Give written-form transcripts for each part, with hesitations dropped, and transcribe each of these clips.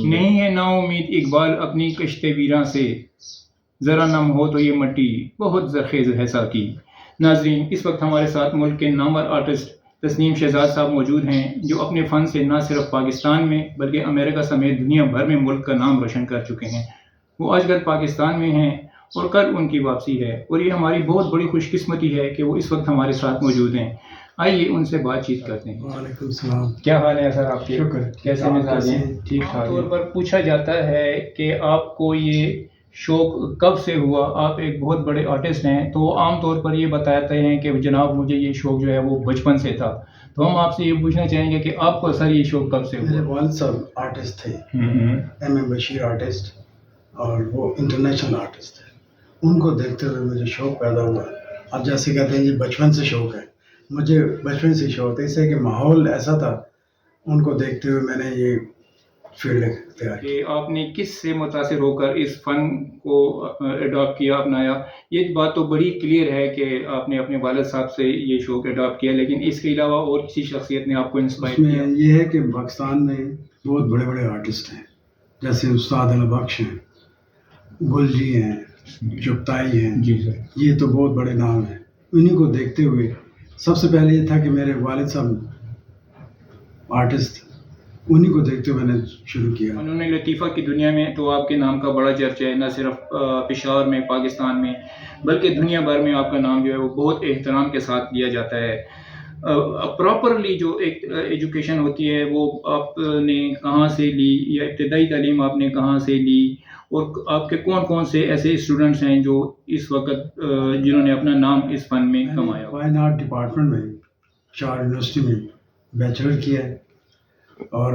نہیں ہے نا امید اقبال اپنی کشت ویراں سے، ذرا نم ہو تو یہ مٹی بہت زرخیز ہے ساقی۔ ناظرین، اس وقت ہمارے ساتھ ملک کے نامور آرٹسٹ تسنیم شہزاد صاحب موجود ہیں، جو اپنے فن سے نہ صرف پاکستان میں بلکہ امریکہ سمیت دنیا بھر میں ملک کا نام روشن کر چکے ہیں۔ وہ آج کل پاکستان میں ہیں اور کل ان کی واپسی ہے، اور یہ ہماری بہت بڑی خوش قسمتی ہے کہ وہ اس وقت ہمارے ساتھ موجود ہیں۔ آئیے ان سے بات چیت کرتے ہیں۔ وعلیکم السلام، کیا حال ہے سر آپ کے؟ شکر، کیسے مزاج ہیں؟ ٹھیک ٹھاک۔ طور پر پوچھا جاتا ہے کہ آپ کو یہ شوق کب سے ہوا؟ آپ ایک بہت بڑے آرٹسٹ ہیں، تو عام طور پر یہ بتاتے ہیں کہ جناب مجھے یہ شوق جو ہے وہ بچپن سے تھا، تو ہم آپ سے یہ پوچھنا چاہیں گے کہ آپ کو سر یہ شوق کب سے میرے ہوا؟ والد صاحب آرٹسٹ تھے، ایم اے بشیر آرٹسٹ، اور وہ انٹرنیشنل آرٹسٹ تھے۔ ان کو دیکھتے ہوئے مجھے شوق پیدا ہوا۔ اب جیسے کہتے ہیں یہ بچپن سے شوق ہے، مجھے بچپن سے شوق ہے، اس لیے کہ ماحول ایسا تھا، ان کو دیکھتے ہوئے میں نے یہ فیلڈ اختیار کی۔ کہ آپ نے کس سے متاثر ہو کر اس فن کو اڈاپٹ کیا، اپنایا؟ یہ بات تو بڑی کلیئر ہے کہ آپ نے اپنے والد صاحب سے یہ شوق اڈاپٹ کیا، لیکن اس کے علاوہ اور کسی شخصیت نے آپ کو انسپائر اس میں کیا؟ یہ ہے کہ پاکستان میں بہت بڑے بڑے آرٹسٹ ہیں، جیسے استاد علی بخش ہیں، گل جی ہیں، چغتائی ہیں، جی سر۔ یہ تو بہت بڑے نام ہیں۔ انہیں کو دیکھتے ہوئے سب سے پہلے یہ تھا کہ میرے والد صاحب آرٹسٹ تھے، انہیں کو دیکھتے ہوئے میں نے شروع کیا۔ فنون لطیفہ کی دنیا میں تو آپ کے نام کا بڑا چرچا ہے، نہ صرف پشاور میں، پاکستان میں، بلکہ دنیا بھر میں آپ کا نام جو ہے وہ بہت احترام کے ساتھ لیا جاتا ہے۔ پراپرلی جو ایک ایجوکیشن ہوتی ہے وہ آپ نے کہاں سے لی، یا ابتدائی تعلیم آپ نے کہاں سے لی، اور آپ کے کون کون سے ایسے اسٹوڈنٹس ہیں جو اس وقت جنہوں نے اپنا نام اس فن میں کمایا؟ فائن آرٹ ڈپارٹمنٹ میں چار یونیورسٹی میں بیچلر کیا ہے، اور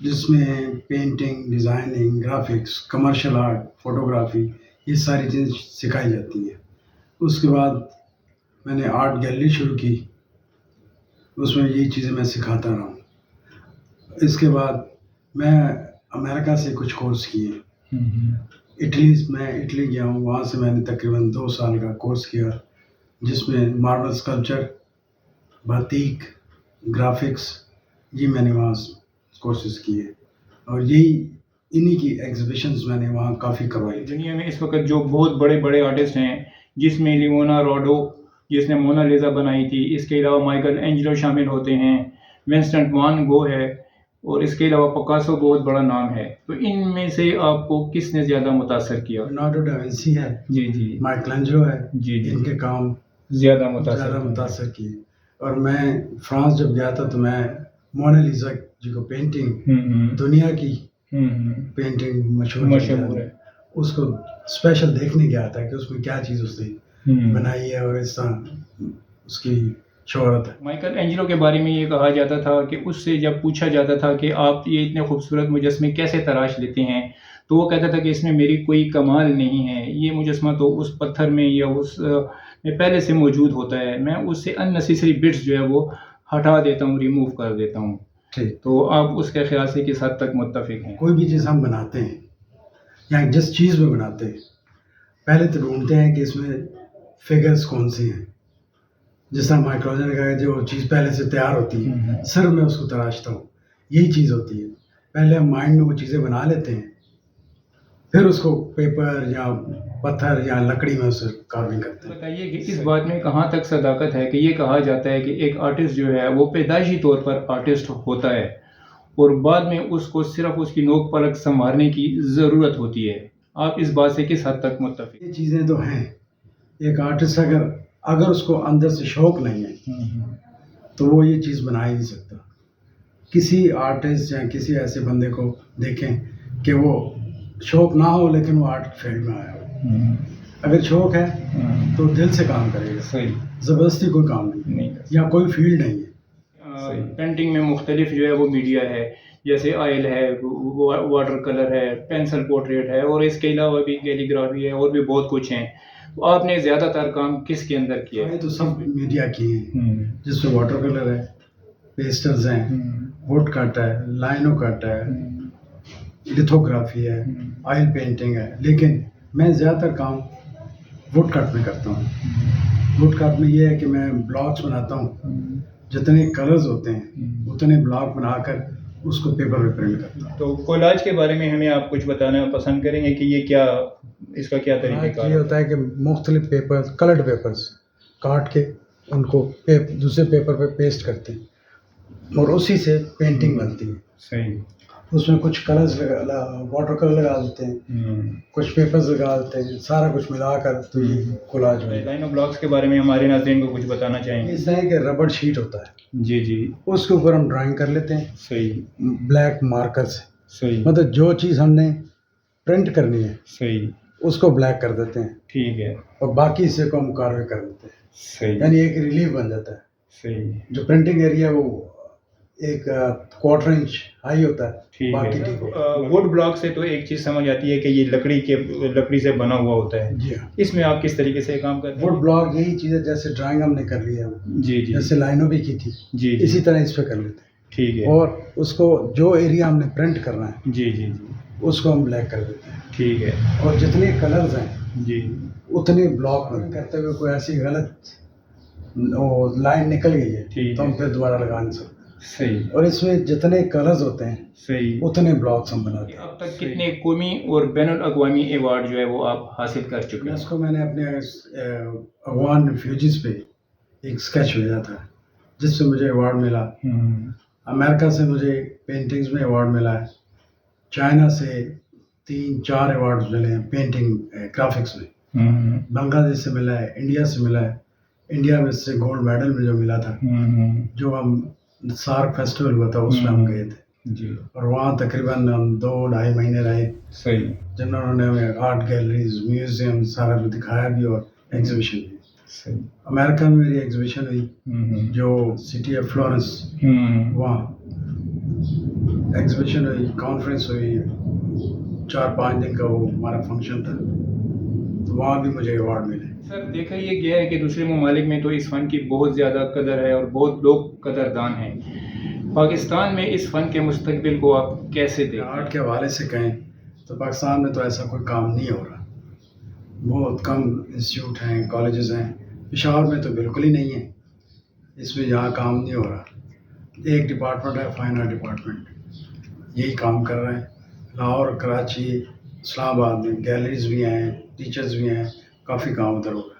جس میں painting, designing, graphics, commercial art, photography, یہ ساری چیزیں سکھائی جاتی ہیں۔ اس کے بعد میں نے آرٹ گیلری شروع کی، اس میں یہی چیزیں میں سکھاتا رہا ہوں۔ اس کے بعد میں امریکہ سے کچھ کورس کیے، اٹلی گیا ہوں، وہاں سے میں نے تقریباً 2 سال کا کورس کیا، جس میں ماربل اسکلپچر، باتیک، گرافکس، یہ میں نے وہاں کورسز کیے، اور انہی کی ایگزیبیشنز میں نے وہاں کافی کروائی۔ دنیا میں اس وقت جو بہت بڑے بڑے آرٹسٹ ہیں، جس میں لیونارڈو روڈو جس نے مونا لیزا بنائی تھی، اس کے علاوہ مائیکل اینجلو شامل ہوتے ہیں، ونسٹنٹ وان گو ہے، اور اس کے علاوہ پکاسو بہت بڑا نام ہے، تو ان میں سے آپ کو کس نے زیادہ متاثر کیا؟ لیونارڈو ڈا وینسی ہے، جی جی، مائیکل اینجلو ہے، جی جی، ان کے کام زیادہ زیادہ متاثر کیے۔ اور میں فرانس جب گیا تھا تو میں مونا لیزا جی کو پینٹنگ، دنیا کی پینٹنگ مشہور ہے، اس کو اسپیشل دیکھنے گیا تھا کہ اس میں کیا چیز اس نے بنائی ہے، اور اس طرح اس کی شہرت ہے۔ مائیکل اینجلو کے بارے میں یہ کہا جاتا تھا کہ اس سے جب پوچھا جاتا تھا کہ آپ یہ اتنے خوبصورت مجسمے کیسے تراش لیتے ہیں، تو وہ کہتا تھا کہ اس میں میری کوئی کمال نہیں ہے، یہ مجسمہ تو اس پتھر میں یا اس میں پہلے سے موجود ہوتا ہے، میں اس سے اننیسیسری بٹس جو ہے وہ ہٹا دیتا ہوں، ریموو کر دیتا ہوں۔ تو آپ اس کے خیال سے کس حد تک متفق ہیں؟ کوئی بھی چیز ہم بناتے ہیں یا جس چیز میں بناتے ہیں، پہلے تو ڈھونڈتے ہیں کہ اس میں فگرز کون سی ہیں، جس طرح مائیکروجن نے کہا کہ جو چیز پہلے سے تیار ہوتی ہے، سر میں اس کو تراشتا ہوں، یہی چیز ہوتی ہے۔ پہلے ہم مائنڈ میں وہ چیزیں بنا لیتے ہیں، پھر اس کو پیپر یا پتھر یا لکڑی میں اسے کارونگ کرتے ہیں۔ بتائیے کہ اس بات میں کہاں تک صداقت ہے کہ یہ کہا جاتا ہے کہ ایک آرٹسٹ جو ہے وہ پیدائشی طور پر آرٹسٹ ہوتا ہے، اور بعد میں اس کو صرف اس کی نوک پلک سنوارنے کی ضرورت ہوتی ہے، آپ اس بات سے کس حد تک متفق؟ یہ چیزیں تو ہیں، ایک آرٹسٹ اگر اس کو اندر سے شوق نہیں ہے تو وہ یہ چیز بنا ہی نہیں سکتا۔ کسی آرٹسٹ یا کسی ایسے بندے کو دیکھیں کہ وہ شوق نہ ہو لیکن وہ آرٹ فیلڈ میں آیا ہو، اگر شوق ہے تو دل سے کام کرے گا، صحیح، زبردستی کوئی کام نہیں یا کوئی فیلڈ نہیں ہے۔ پینٹنگ میں مختلف جو ہے وہ میڈیا ہے، جیسے آئل ہے، واٹر کلر ہے، پینسل پورٹریٹ ہے، اور اس کے علاوہ بھی کیلی گرافی ہے، اور بھی بہت کچھ ہیں۔ آپ نے زیادہ تر کام کس کے اندر کیا ہے؟ تو سب میڈیا کی ہیں، جس میں واٹر کلر ہے، پیسٹلز ہیں، ووڈ کٹ ہے، لائنو کٹ ہے، لتھوگرافی ہے، آئل پینٹنگ ہے، لیکن میں زیادہ تر کام ووڈ کٹ میں کرتا ہوں۔ ووڈ کٹ میں یہ ہے کہ میں بلاکس بناتا ہوں، جتنے کلرز ہوتے ہیں اتنے بلاک بنا کر اس کو پیپر پہ پرنٹ کرتا ہوں. تو کولاج کے بارے میں ہمیں آپ کچھ بتانا پسند کریں گے کہ یہ کیا اس کا کیا طریقہ کار یہ ہوتا ہے کہ مختلف پیپر کلرڈ پیپرز کاٹ کے ان کو دوسرے پیپر پہ پیسٹ کرتے ہیں اور اسی سے پینٹنگ بنتی ہے. صحیح. اس میں کچھ کلرز واٹر کلر لگا دیتے ہیں, کچھ پیپرز لگا دیتے ہیں, سارا کچھ ملا کر تو یہ کولاج میں. لائنو بلاکس کے بارے میں ہمارے ناظرین کو کچھ بتانا چاہیں گے. اس طرح کہ ربڑ شیٹ ہوتا ہے, جی جی, اس کے اوپر ہم ڈرائنگ کر لیتے ہیں صحیح بلیک مارکر سے. صحیح, مطلب جو چیز ہم نے پرنٹ کرنی ہے صحیح, اس کو بلیک کر دیتے ہیں ٹھیک ہے, اور باقی حصے کو ہم کاروے کر دیتے ہیں. صحیح, یعنی ایک ریلیف بن جاتا ہے. صحیح, جو پرنٹنگ ایریا وہ ایک کوارٹر انچ ہائی ہوتا ہے, ٹھیک باقی ہے. ٹھیک ہوتا ووڈ بلاک سے تو ایک چیز سمجھ آتی ہے کہ یہ لکڑی سے بنا ہوا ہوتا ہے. ہے. جی ہاں, اس میں آپ کس طریقے سے کام کرتے ہیں؟ ووڈ بلاک یہی چیز ہے جیسے ڈرائنگ ہم نے کر لی ہے, جی جی, جیسے لائنوں بھی کی تھی جی اسی طرح اس پہ کر لیتے ہیں. ٹھیک ہے, اور اس کو جو ایریا ہم نے پرنٹ کرنا ہے جی جی جی, اس کو ہم بلیک کر دیتے ہیں. ٹھیک ہے, اور جتنے کلرز ہیں جی اتنے بلاک میں کرتے ہوئے کوئی ایسی غلط لائن نکل گئی ہے ٹھیک تو ہم ہے, پھر دوبارہ لگا نہیں سکتے. صحیح اور اس میں جتنے کلرز ہوتے ہیں صحیح. اتنے بلاکس ہم بناتے ہیں. اب تک کتنے قومی اور بین الاقوامی ایوارڈ جو ہے وہ آپ حاصل کر چکے ہیں؟ اس کو میں نے اپنے افغان ریفیوجیز پہ ایک اسکیچ بھیجا تھا جس سے مجھے ایوارڈ ملا. امریکہ سے مجھے پینٹنگز میں ایوارڈ ملا ہے, چائنا سے 3-4 ایوارڈز ملے ہیں پینٹنگ گرافکس میں, بنگلہ دیش سے ملا ہے, انڈیا سے ملا ہے. انڈیا میں سے گولڈ میڈل میں جو ملا تھا, جو ہم سارک فیسٹیول ہوا تھا اس میں ہم گئے تھے جی, اور وہاں تقریباً ہم 2-2.5 مہینے رہے, صحیح جنہوں نے ہمیں آرٹ گیلریز میوزیم سارا کچھ دکھایا بھی اور ایگزیبیشن بھی. صحیح. امریکہ میں میری ایگزیبیشن ہوئی جو سٹی آف فلورنس, وہاں ایگزیبیشن ہوئی, کانفرنس ہوئی, 4-5 دن کا وہ ہمارا فنکشن تھا, تو وہاں بھی مجھے ایوارڈ ملے. سر دیکھا یہ گیا ہے کہ دوسرے ممالک میں تو اس فن کی بہت زیادہ قدر ہے اور بہت لوگ قدردان ہیں. پاکستان میں اس فن کے مستقبل کو آپ کیسے دیکھتے ہیں؟ آرٹ کے حوالے سے کہیں تو پاکستان میں تو ایسا کوئی کام نہیں ہو رہا. بہت کم انسٹیٹیوٹ ہیں, کالجز ہیں. پشاور میں تو بالکل ہی نہیں ہے, اس میں یہاں کام نہیں ہو رہا. ایک ڈپارٹمنٹ ہے فائن آرٹ ڈپارٹمنٹ, یہی کام کر رہے ہیں. لاہور, کراچی, اسلام آباد میں گیلریز بھی ہیں, ٹیچرز بھی ہیں, کافی کام ادھر ہو رہا ہے.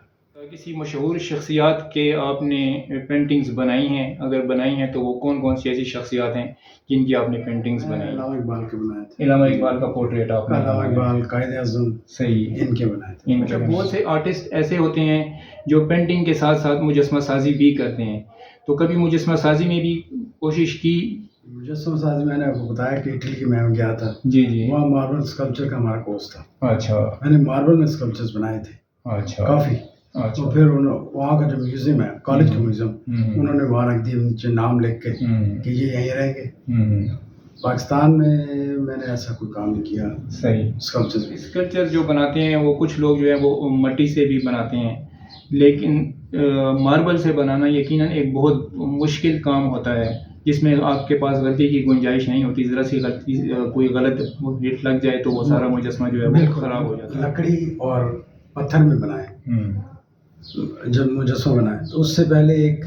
کسی مشہور شخصیات کے آپ نے پینٹنگز بنائی ہیں؟ اگر بنائی ہیں تو وہ کون کون سی ایسی شخصیات ہیں جن کی آپ نے پینٹنگز بنائی؟ علامہ اقبال کے بنائے تھے. علامہ اقبال کا پورٹریٹ آپ نے؟ علامہ اقبال, قائد اعظم, صحیح, ان کے بنائے تھے. اچھا, بہت سے آرٹسٹ ایسے ہوتے ہیں جو پینٹنگ کے ساتھ ساتھ مجسمہ سازی بھی کرتے ہیں, تو کبھی مجسمہ سازی میں بھی کوشش کی؟ مجسمہ سازی میں نے آپ کو بتایا کہ اٹلی میں گیا تھا. جی جی, وہاں ماربل اسکلپچر کا ہمارا کورس تھا. اچھا میں نے ماربل میں اسکلپچرز بنائے تھے اچھا, کافی. اچھا, تو پھر وہاں کا جو میوزیم ہے, کالج کا میوزیم, انہوں نے وہاں رکھ دیا نیچے نام لکھ کے کہ یہ یہیں رہیں گے. پاکستان میں میں نے ایسا کوئی کام نہیں کیا. صحیح. اسکلپچر جو بناتے ہیں وہ کچھ لوگ جو ہے وہ مٹی سے بھی بناتے ہیں, لیکن ماربل سے بنانا یقیناً ایک بہت مشکل کام ہوتا ہے جس میں آپ کے پاس غلطی کی گنجائش نہیں ہوتی. ذرا سی غلطی, کوئی غلط ہٹ لگ جائے تو وہ سارا مجسمہ جو ہے وہ خراب ہو جاتا ہے. لکڑی اور پتھر میں بنائے جب مجسمہ بنائے تو اس سے پہلے ایک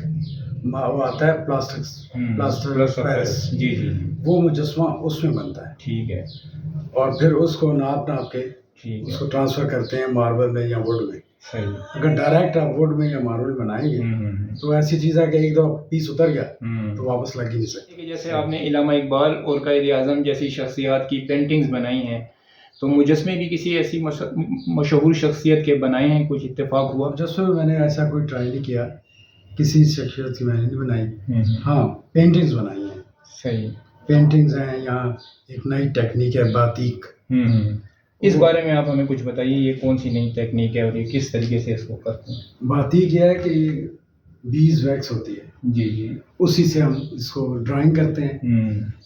وہ آتا ہے پلاسٹر پیرس, جی جی, وہ مجسمہ اس میں بنتا ہے. ٹھیک ہے, اور پھر اس کو ناپ کے ٹھیک اس ہے, کو ٹرانسفر کرتے ہیں ماربل میں یا ووڈ میں. صحیح. اگر ڈائریکٹ آپ ووڈ میں یا ماربل بنائیں گے تو ایسی چیز ہے کہ ایک دو پیس اتر گیا تو واپس لگ ہی نہیں سکتے. جیسے آپ نے علامہ اقبال اور قائد اعظم جیسی شخصیات کی پینٹنگز بنائی ہیں, تو مجسمے بھی کسی ایسی مشہور شخصیت کے بنائے ہیں؟ کچھ اتفاق ہوا؟ مجسمے میں نے ایسا کوئی ٹرائی نہیں کیا, کسی شخصیت کی میں نے نہیں بنائی. ہاں پینٹنگز بنائی ہیں. صحیح. پینٹنگز ہیں, یہاں ایک نئی ٹیکنیک ہے باتیک. اس بارے میں آپ ہمیں کچھ بتائیے, یہ کون سی نئی ٹیکنیک ہے اور یہ کس طریقے سے اس کو کرتے ہیں؟ باتیک یہ ہے کہ بیز ویکس ہوتی ہے, جی جی, اسی سے ہم اس کو ڈرائنگ کرتے ہیں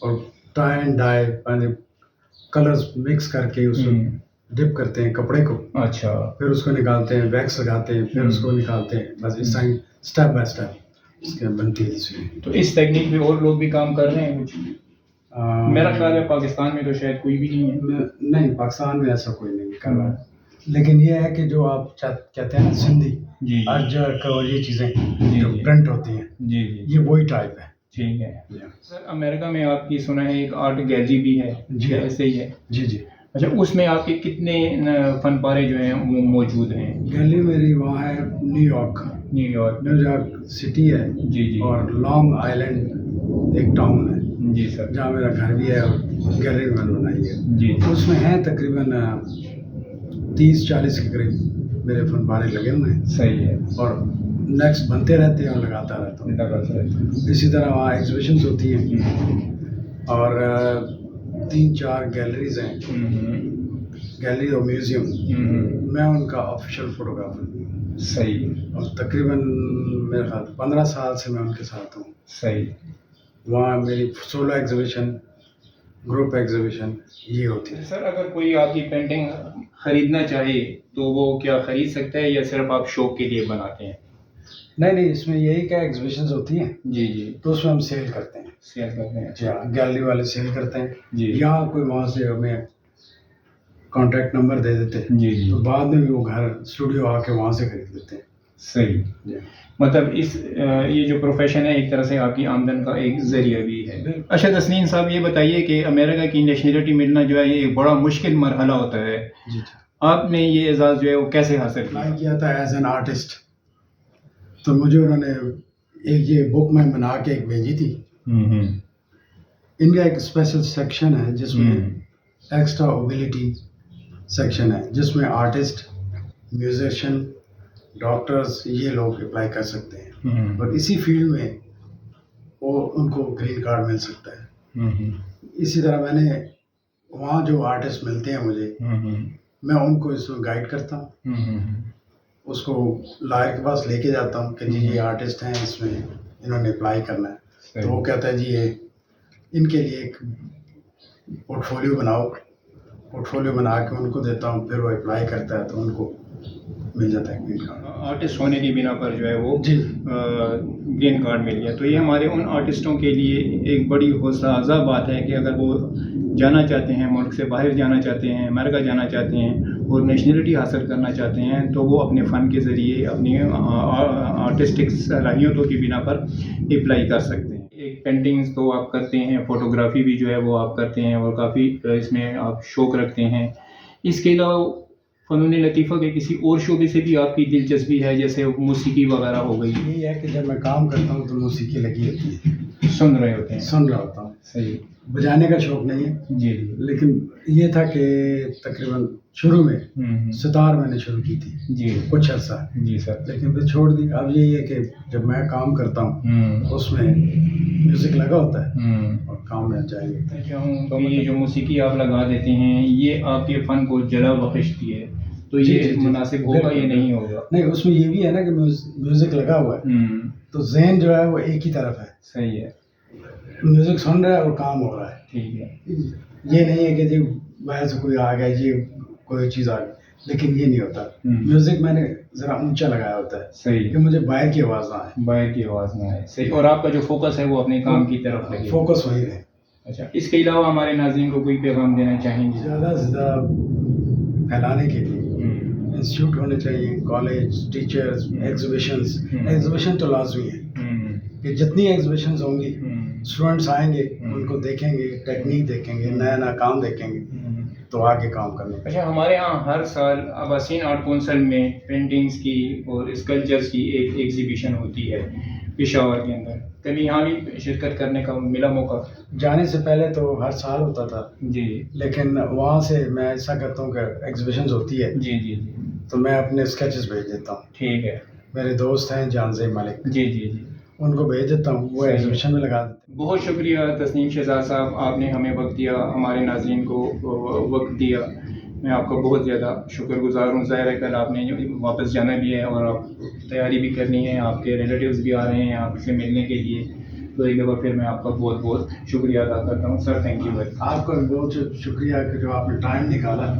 اور tie and die colours mix کر کے اس میں ڈپ کرتے ہیں کپڑے کو. اچھا. پھر اس کو نکالتے ہیں, ویکس لگاتے ہیں, پھر اس کو نکالتے ہیں. بس اس طرح اسٹیپ بائی اسٹیپ اس کے بنتی ہے تصویر. تو اس ٹیکنیک پہ اور لوگ بھی کام کر رہے ہیں کچھ؟ میرا خیال ہے پاکستان میں تو شاید کوئی بھی نہیں ہے. نہیں, پاکستان میں ایسا کوئی نہیں کر رہا ہے. لیکن یہ ہے کہ جو آپ کہتے ہیں نا سندھی, جی, اجرک اور یہ چیزیں جی, جو پرنٹ ہوتی ہیں, جی جی, یہ وہی ٹائپ ہے. ٹھیک ہے جی سر، امریکہ میں آپ کی سنا ہے ایک آرٹ گیلری بھی ہے، جی ایسے ہی ہے؟ جی جی اچھا، اس میں آپ کے کتنے فن پارے جو ہیں وہ موجود ہیں؟ گیلری میری وہاں ہے new new York York city ہے، جی جی اور لانگ آئیلینڈ ایک ٹاؤن ہے جی سر، جہاں میرا گھر بھی ہے اور گیلری میں نے بنائی ہے. جی اس میں ہیں تقریباً 30-40 کے قریب میرے فن پارے لگے ہوئے ہیں، صحیح ہے، اور نیکسٹ بنتے رہتے ہیں اور لگاتا رہتا ہوں. اسی طرح وہاں ایگزیبیشنز ہوتی ہیں، اور 3-4 گیلریز ہیں، گیلری اور میوزیم. میں ان کا آفیشیل فوٹوگرافر بھی ہوں، صحیح اور تقریباً میرے خیال 15 سال سے میں ان کے ساتھ ہوں. صحیح. وہاں میری سولو ایگزیبیشن، گروپ ایگزیبیشن یہ ہوتی ہے. سر، اگر کوئی آپ کی پینٹنگ خریدنا چاہے تو وہ کیا خرید سکتا ہے یا صرف آپ شوق کے لیے بناتے ہیں؟ نہیں، اس میں یہی کیا ایگزیبیشنز ہوتی ہیں جی جی، تو اس میں ہم سیل کرتے ہیں. شیئر کرتے ہیں. جی ہاں، گیلری والے سیل کرتے ہیں. جی یا کوئی وہاں سے ہمیں کانٹیکٹ نمبر دے دیتے ہیں، جی جی، تو بعد میں بھی وہ گھر اسٹوڈیو آ کے وہاں سے خرید لیتے ہیں. صحیح. جی مطلب یہ جو پروفیشن ہے ایک طرح سے آپ کی آمدن کا ایک ذریعہ بھی ہے. اچھا تسنیم صاحب، یہ بتائیے کہ امریکہ کی نیشنلٹی ملنا جو ہے یہ ایک بڑا مشکل مرحلہ ہوتا ہے. جی آپ نے یہ اعزاز جو ہے وہ کیسے حاصل کیا؟ اپلائی کیا تھا ایز این آرٹسٹ، تو مجھے انہوں نے ایک یہ بک میں بنا کے ایک بھیجی تھی. ان کا ایک اسپیشل سیکشن ہے جس میں ایکسٹرا اوبلٹی سیکشن ہے، جس میں آرٹسٹ، میوزیشین، ڈاکٹرز یہ لوگ اپلائی کر سکتے ہیں، اور اسی فیلڈ میں وہ ان کو گرین کارڈ مل سکتا ہے. اسی طرح میں نے وہاں جو آرٹسٹ ملتے ہیں مجھے، میں ان کو اس میں گائیڈ کرتا ہوں، اس کو لائر کے پاس لے کے جاتا ہوں کہ جی یہ آرٹسٹ ہیں، اس میں انہوں نے اپلائی کرنا ہے. تو وہ کہتا ہے جی یہ ان کے لیے ایک پورٹ فولیو بناؤ. پورٹ فولیو بنا کے ان کو دیتا ہوں، پھر وہ اپلائی کرتا ہے تو ان کو مل جاتا ہے گرین کارڈ. آرٹسٹ ہونے کی بنا پر جو ہے وہ جی گرین کارڈ مل گیا. تو یہ ہمارے ان آرٹسٹوں کے لیے ایک بڑی حوصلہ افزا بات ہے کہ اگر وہ جانا چاہتے ہیں، ملک سے باہر جانا چاہتے ہیں، امریکہ جانا چاہتے ہیں اور نیشنلٹی حاصل کرنا چاہتے ہیں، تو وہ اپنے فن کے ذریعے اپنی آرٹسٹک صلاحیتوں کی بنا پر اپلائی کر سکتے ہیں. ایک پینٹنگز تو آپ کرتے ہیں، فوٹوگرافی بھی جو ہے وہ آپ کرتے ہیں اور کافی اس میں آپ شوق رکھتے ہیں. اس کے علاوہ فنون لطیفہ کے کسی اور شعبے سے بھی آپ کی دلچسپی ہے، جیسے موسیقی وغیرہ ہو گئی؟ یہی ہے کہ جب میں کام کرتا ہوں تو موسیقی لگی ہوتی ہے، سن رہے ہوتے ہیں. سن رہا ہوتا ہوں. صحیح. بجانے کا شوق نہیں ہے، جی جی لیکن یہ تھا کہ تقریباً شروع میں ستار میں نے شروع کی تھی جی کچھ عرصہ، جی سر. لیکن پھر چھوڑ دی. اب یہی ہے کہ جب میں کام کرتا ہوں اس میں میوزک لگا ہوتا ہے اور کام میں جاری ہوتا ہے. میں چاہوں تو یہ جو موسیقی آپ لگا دیتے ہیں یہ آپ کے فن کو جلا بخشتی ہے، تو یہ مناسب ہوگا یا نہیں ہوگا؟ نہیں، اس میں یہ بھی ہے نا کہ میوزک لگا ہوا ہے تو ذہن جو ہے وہ ایک ہی طرف ہے. صحیح ہے. میوزک سن رہا ہے اور کام ہو رہا ہے. ٹھیک ہے. یہ نہیں ہے کہ جی باہر سے کوئی آ گیا، جی کوئی چیز آ گئی، لیکن یہ نہیں ہوتا. میوزک میں نے ذرا اونچا لگایا ہوتا ہے. صحیح. کہ مجھے باہر کی آواز نہ آئے. باہر کی آواز نہ آئے. صحیح. اور آپ کا جو فوکس ہے وہ اپنے کام کی طرف لگے. فوکس وہی رہے. اچھا، اس کے علاوہ ہمارے ناظرین کو کوئی پیغام دینا چاہیں گے؟ زیادہ سے زیادہ پھیلانے کے لیے انسٹیٹیوٹ ہونے چاہیے، کالج، ٹیچرز، ایگزیبیشن تو لازمی ہے کہ جتنی ایگزیبیشنز ہوں گی اسٹوڈنٹس آئیں گے، ان کو دیکھیں گے، ٹیکنیک دیکھیں گے، نیا نیا کام دیکھیں گے تو آگے کام کرنے. اچھا، ہمارے یہاں ہر سال آباسین آرٹ کونسل میں پینٹنگز کی اور اسکلپچرز کی ایک ایگزیبیشن ہوتی ہے پشاور کے اندر. کبھی یہاں بھی شرکت کرنے کا ملا موقع؟ جانے سے پہلے تو ہر سال ہوتا تھا جی، لیکن وہاں سے میں ایسا کرتا ہوں کہ ایگزیبیشنز ہوتی ہے جی جی جی، تو میں اپنے اسکیچز بھیج دیتا ہوں. ٹھیک ہے. میرے دوست ہیں جانزیب ملک، جی جی جی، ان کو بھیج دیتا ہوں، وہ ایگزیبیشن میں لگا دیتے ہیں. بہت شکریہ تسنیم شہزاد صاحب، آپ نے ہمیں وقت دیا، ہمارے ناظرین کو وقت دیا. میں آپ کا بہت زیادہ شکر گزار ہوں. ظاہر ہے کل آپ نے واپس جانا بھی ہے اور آپ تیاری بھی کرنی ہے، آپ کے ریلیٹیوز بھی آ رہے ہیں آپ سے ملنے کے لیے. تو ایک دفعہ پھر میں آپ کا بہت بہت شکریہ ادا کرتا ہوں. سر، تھینک یو ویری مچ. آپ کا بھی بہت شکریہ کہ جو آپ نے ٹائم نکالا.